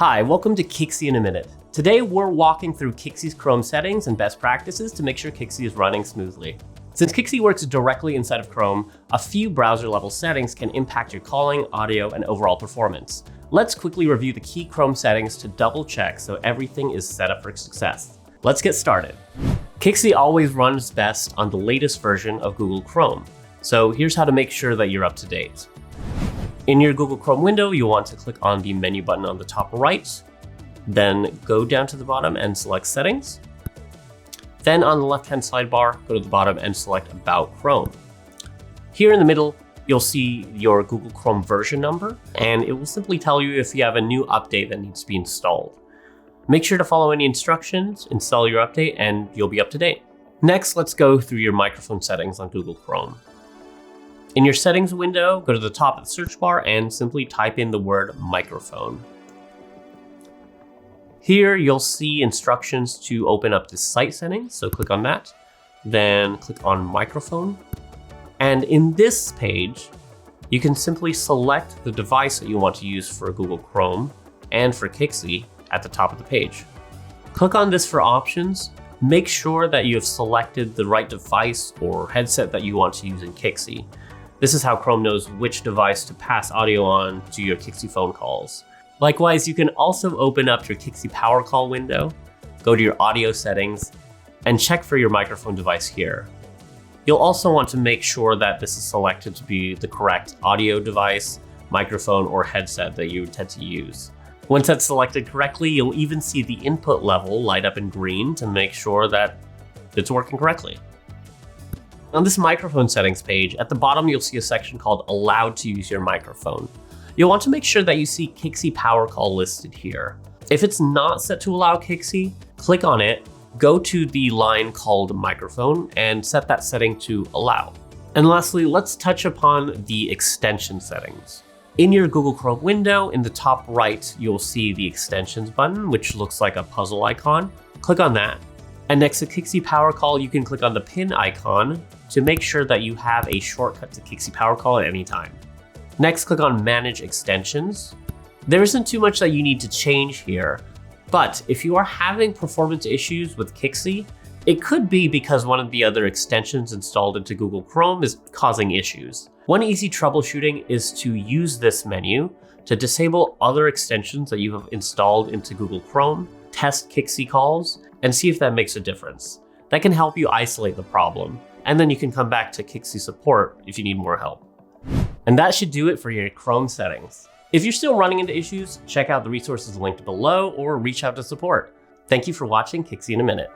Hi, welcome to Kixie In A Minute. Today we're walking through Kixie's Chrome settings and best practices to make sure Kixie is running smoothly. Since Kixie works directly inside of Chrome, a few browser-level settings can impact your calling, audio, and overall performance. Let's quickly review the key Chrome settings to double-check so everything is set up for success. Let's get started. Kixie always runs best on the latest version of Google Chrome, so here's how to make sure that you're up to date. In your Google Chrome window, you'll want to click on the menu button on the top right, then go down to the bottom and select Settings. Then on the left-hand sidebar, go to the bottom and select About Chrome. Here in the middle, you'll see your Google Chrome version number, and it will simply tell you if you have a new update that needs to be installed. Make sure to follow any instructions, install your update, and you'll be up to date. Next, let's go through your microphone settings on Google Chrome. In your settings window, go to the top of the search bar and simply type in the word microphone. Here you'll see instructions to open up the site settings, so click on that. Then click on microphone. And in this page, you can simply select the device that you want to use for Google Chrome and for Kixie at the top of the page. Click on this for options. Make sure that you have selected the right device or headset that you want to use in Kixie. This is how Chrome knows which device to pass audio on to your Kixie phone calls. Likewise, you can also open up your Kixie Power Call window, go to your audio settings, and check for your microphone device here. You'll also want to make sure that this is selected to be the correct audio device, microphone, or headset that you intend to use. Once that's selected correctly, you'll even see the input level light up in green to make sure that it's working correctly. On this microphone settings page, at the bottom you'll see a section called Allowed to Use Your Microphone. You'll want to make sure that you see Kixie Power Call listed here. If it's not set to allow Kixie, click on it, go to the line called Microphone, and set that setting to Allow. And lastly, let's touch upon the extension settings. In your Google Chrome window, in the top right, you'll see the Extensions button, which looks like a puzzle icon. Click on that. And next to Kixie Power Call, you can click on the pin icon to make sure that you have a shortcut to Kixie Power Call at any time. Next, click on Manage Extensions. There isn't too much that you need to change here, but if you are having performance issues with Kixie, it could be because one of the other extensions installed into Google Chrome is causing issues. One easy troubleshooting is to use this menu to disable other extensions that you have installed into Google Chrome, test Kixie calls, and see if that makes a difference. That can help you isolate the problem, and then you can come back to Kixie Support if you need more help. And that should do it for your Chrome settings. If you're still running into issues, check out the resources linked below or reach out to support. Thank you for watching Kixie in a Minute.